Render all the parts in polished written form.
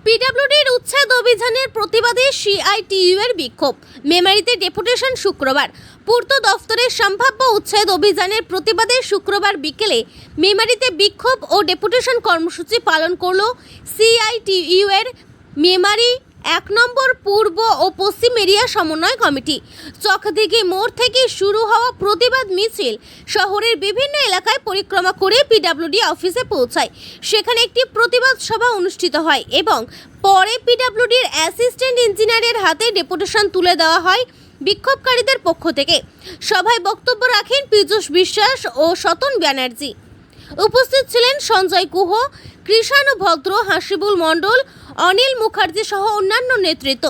পিডব্লিউডির উচ্ছেদ অভিযানের প্রতিবাদে সিআইটিইউ এর বিক্ষোভ। মেমারিতে ডেপুটেশন শুক্রবার। পূর্ত দফতরের সম্ভাব্য উচ্ছেদ অভিযানের প্রতিবাদে শুক্রবার বিকেলে মেমারিতে বিক্ষোভ ও ডেপুটেশন কর্মসূচি পালন করল সিআইটিইউ এর মেমারি ১ নম্বর পূর্ব ও পশ্চিম এরিয়া সমন্বয় কমিটি। চকদিঘি মোড় থেকে শুরু হওয়া প্রতিবাদ মিছিল শহরের বিভিন্ন এলাকায় পরিক্রমা করে পিডব্লিউডি অফিসে পৌঁছায়। সেখানে একটি প্রতিবাদ সভা অনুষ্ঠিত হয় এবং পরে পিডব্লিউডির অ্যাসিস্ট্যান্ট ইঞ্জিনিয়ারের হাতে ডেপুটেশন তুলে দেওয়া হয় বিক্ষোভকারীদের পক্ষ থেকে। সভায় বক্তব্য রাখেন পীযূষ বিশ্বাস ও সতন ব্যানার্জি। উপস্থিত ছিলেন সঞ্জয় গুহ, কৃষাণু ভদ্র, হাসিবুল মণ্ডল, অনিল মুখার্জি সহ অন্যান্য নেতৃত্ব।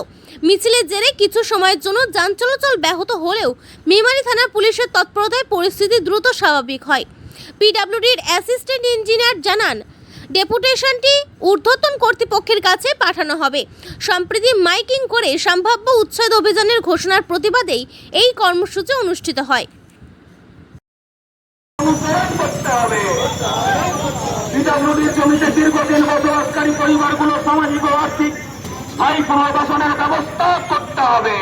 মিছিলের জেরে কিছু সময়ের জন্য যান চলাচল ব্যাহত হলেও মেমারি থানা পুলিশের তৎপরতায় পরিস্থিতি দ্রুত স্বাভাবিক হয়। পিডব্লিউডির অ্যাসিস্ট্যান্ট ইঞ্জিনিয়ার জানান, ডেপুটেশনটি ঊর্ধ্বতন কর্তৃপক্ষের কাছে পাঠানো হবে। সম্প্রতি মাইকিং করে সম্ভাব্য উচ্ছেদ অভিযানের ঘোষণার প্রতিবাদেই এই কর্মসূচি অনুষ্ঠিত হয়। পিডব্লিউডির জমিতে দীর্ঘদিন বসবাসকারী পরিবারগুলো সামাজিক ও আর্থিক স্থায়ী পুনর্বাসনের ব্যবস্থা করতে হবে।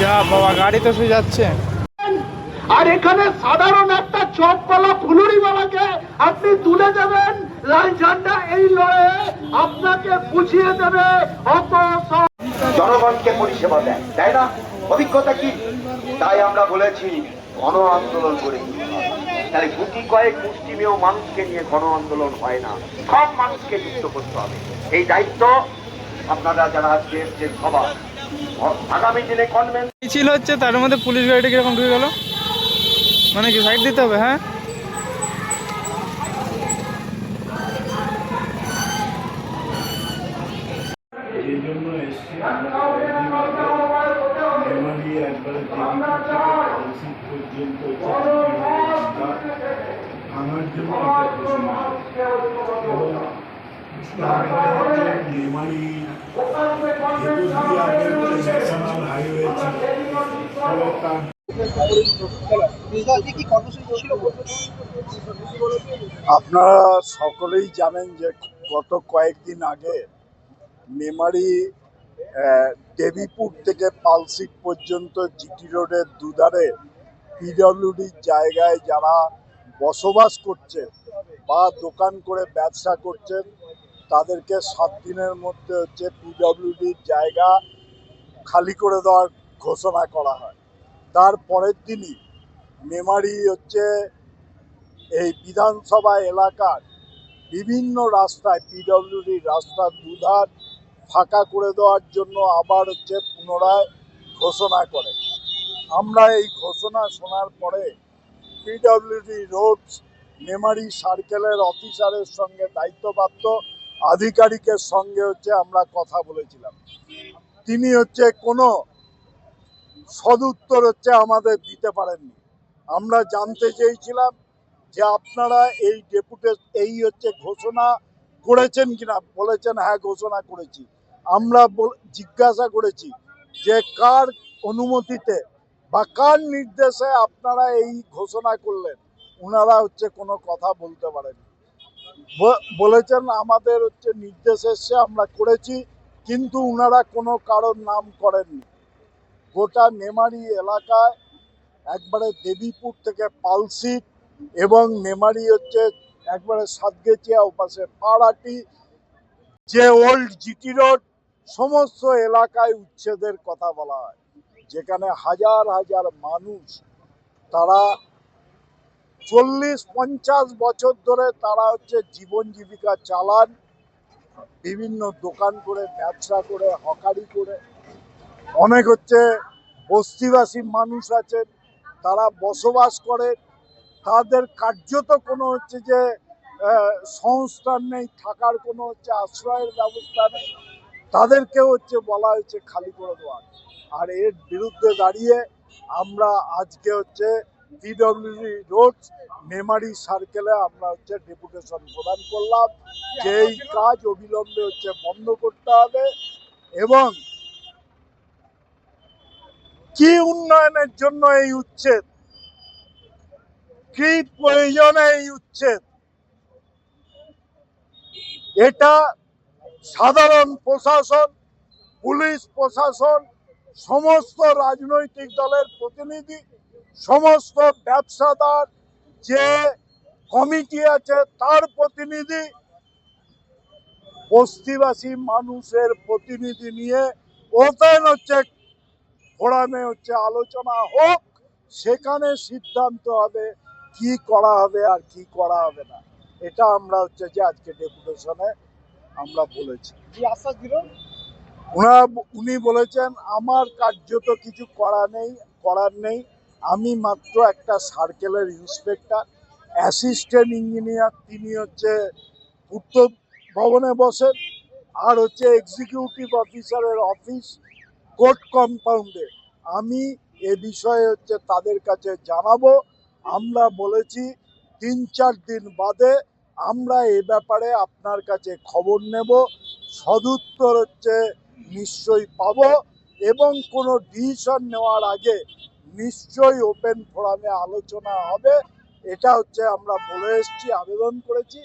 যা বাবা, গাড়ি তো শুয়ে যাচ্ছে। আর এখানে সাধারণ একটা চপওয়ালা ফুলুরিওয়ালাকে আপনি তুলে দেবেন, লাল ঝান্ডা এই লড়ে আপনাকে বুঝিয়ে দেবে অত জনগণকে পরিষেবা দেয়, তাই না? অভিজ্ঞতা কি? তাই আমরা বলেছি গণ আন্দোলন করে। তাহলে গুটি কয়েক মুষ্টিমেয় মানুষকে নিয়ে গণ আন্দোলন হয় না, সব মানুষকে যুক্ত করতে হবে। এই দায়িত্ব আপনারা যারা আজকে এসছেন সবার। আগামী দিনে কনভেন্ট মিছিল হচ্ছে, তার মধ্যে পুলিশ গাড়িটা কিরকম ঢুকে গেল, মানে কি সাইড দিতে হবে? হ্যাঁ, এই জন্য এসছি আমরা মেমারি একবারে পর্যন্ত ভাঙার জন্য একটা ঘোষণা এবং মেমারি ন্যাশনাল হাইওয়ে তার আপনারা সকলেই জানেন যে গত কয়েকদিন আগে মেমারি দেবীপুর থেকে পালসিক পর্যন্ত জিটি রোডের দুধারে পিডব্লিউডির জায়গায় যারা বসবাস করছেন বা দোকান করে ব্যবসা করছেন তাদেরকে 7 দিনের মধ্যে পিডব্লিউডির জায়গা খালি করে দেওয়ার ঘোষণা করা হয়। তার পরের দিনই মেমারি এই বিধানসভা এলাকার বিভিন্ন রাস্তায় পিডব্লিউডির রাস্তার দুধার ফাঁকা করে দেওয়ার জন্য আবার পুনরায় ঘোষণা করে। আমরা এই ঘোষণা শোনার পরে পিডব্লিউডি রোডস মেমারি সার্কেলের অফিসারের সঙ্গে দায়িত্বপ্রাপ্ত আধিকারিকের সঙ্গে আমরা কথা বলেছিলাম। তিনি কোনো সদুত্তর আমাদের দিতে পারেননি। আমরা জানতে চেয়েছিলাম যে আপনারা এই ঘোষণা করেছেন কিনা। বলেছেন হ্যাঁ, ঘোষণা করেছি। আমরা জিজ্ঞাসা করেছি যে কার অনুমতিতে বা কার নির্দেশে আপনারা এই ঘোষণা করলেন। ওনারা কোনো কথা বলতে পারেন। বলেছেন আমাদের নির্দেশ এসে আমরা করেছি, কিন্তু ওনারা কোনো কারোর নাম করেননি। গোটা মেমারি এলাকায় একবারে দেবীপুর থেকে পালসিক এবং মেমারি একবারে সাতগেছিয়া ওপাশে পাড়াটি যে ওল্ড জিটি রোড সমস্ত এলাকায় উচ্ছেদের কথা বলা হয়, যেখানে হাজার হাজার মানুষ তারা 40-50 বছর ধরে তারা জীবন জীবিকা চালান, বিভিন্ন দোকান করে ব্যবসা করে হকারি করে। অনেক বস্তিবাসী মানুষ আছেন, তারা বসবাস করে, তাদের কার্যত কোনো সংস্থান নেই, থাকার কোনো আশ্রয়ের ব্যবস্থা নেই। তাদেরকেও বলা হয়েছে খালি করে দেওয়ার। আর এর বিরুদ্ধে দাঁড়িয়ে আমরা আজকে পিডব্লিউডি রোড মেমারি সার্কেলে আমরা ডেপুটেশন প্রদান করলাম যে এই কাজ অবিলম্বে বন্ধ করতে হবে এবং কি উন্নয়নের জন্য এই উচ্ছেদ, কি প্রয়োজনে এই উচ্ছেদ, এটা সাধারণ প্রশাসন, পুলিশ প্রশাসন, সমস্ত রাজনৈতিক দলের প্রতিনিধি, সমস্ত ব্যবসাদার, যে কমিটি আছে তার প্রতিনিধি, বস্তিবাসী মানুষের প্রতিনিধি নিয়ে ওপেন ফোরামে আলোচনা হোক, সেখানে সিদ্ধান্ত হবে কি করা হবে আর কি করা হবে না। এটা আমরা যে আজকে ডেপুটেশনে আমরা বলেছি। উনি বলেছেন আমার কার্যত কিছু করার নেই, আমি মাত্র একটা সার্কেলের ইন্সপেক্টর, অ্যাসিস্ট্যান্ট ইঞ্জিনিয়ার, তিনি পূর্ত ভবনে বসেন, আর এক্সিকিউটিভ অফিসারের অফিস কোর্ট কম্পাউন্ডে। আমি এ বিষয়ে তাদের কাছে জানাবো। আমরা বলেছি 3-4 দিন বাদে আমরা এ ব্যাপারে আপনার কাছে খবর নেব, সদুত্তর নিশ্চয়ই পাবো, এবং কোনো ডিসিশন নেওয়ার আগে নিশ্চয়ই ওপেন ফোরামে আলোচনা হবে। এটা আমরা বলে এসেছি, আবেদন করেছি।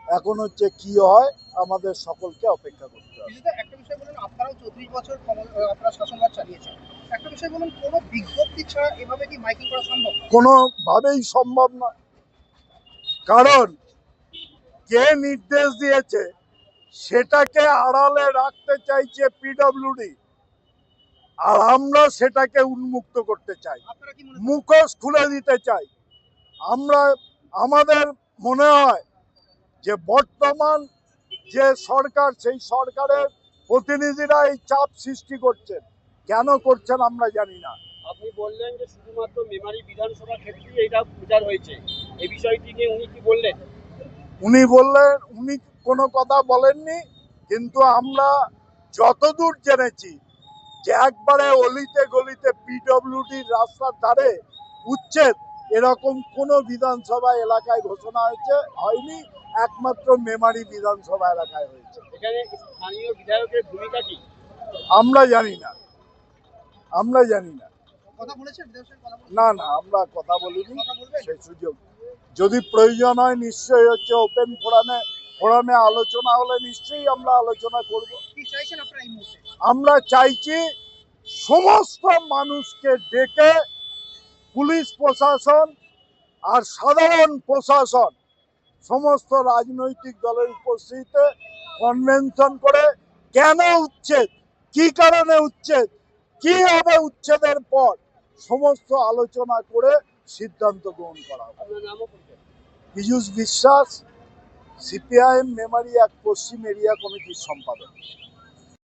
এখন কি হয় আমাদের সকলকে অপেক্ষা করতে হবে। একটা বিষয় বলুন, আপনারাও 34 বছর আপনারা শাসনভার চালিয়েছেন, একটা বিষয় বলুন, কোনো বিজ্ঞপ্তি ছাড়া এভাবে কি মাইকিং করা সম্ভব? কোনোভাবেই সম্ভব নয়, কারণ কে নির্দেশ দিয়েছে সেটাকে আড়ালে রাখতে চাইছে পিডব্লিউডি, আর আমরা সেটাকে উন্মুক্ত করতে চাই, আপনারা কি মনে মুখোশ খুলে দিতে চাই। আমাদের মনে হয় যে বর্তমান যে সরকার, সেই সরকারের প্রতিনিধিরা এই চাপ সৃষ্টি করছেন। কেন করছেন আমরা জানি না। আপনি বললেন যে শুধুমাত্র মেমারি বিধানসভা ক্ষেত্রেই এটা প্রচার হয়েছে, এই বিষয়টি নিয়ে উনি কি বললেন? উনি বললেন, উনি কোনো কথা বলেননি, কিন্তু আমরা যতদূর জেনেছি যে একবারে অলিতে গলিতে পিডব্লিউডির রাস্তার ধারে উচ্ছেদ এরকম কোনো বিধানসভা এলাকায় ঘোষণা হয়নি, একমাত্র মেমারি বিধানসভা এলাকায় হয়েছে। এখানে স্থানীয় বিধায়কের ভূমিকা কি? আমরা জানি না। কথা বলেছেন বিধায়কের কথা বলেছেন? না, আমরা কথা বলিনি, সেই সুযোগ যদি প্রয়োজন হয় নিশ্চয়ই ওপেন ফোরামে আলোচনা হলে নিশ্চয়ই আমরা আলোচনা করব। কি চাইছেন আপনারা এই মুহূর্তে? আমরা চাইছি সমস্ত মানুষকে ডেকে পুলিশ প্রশাসন আর সাধারণ প্রশাসন সমস্ত রাজনৈতিক দলের উপস্থিতিতে কনভেনশন করে কেন উচ্ছেদ, কি কারণে উচ্ছেদ, কি হবে উচ্ছেদের পর, সমস্ত আলোচনা করে সিদ্ধান্ত গ্রহণ করা হবে। আপনার নামও বলবেন। পীযূষ বিশ্বাস, সিপিআইএম মেমারি 1 পশ্চিম এরিয়া কমিটির সম্পাদক।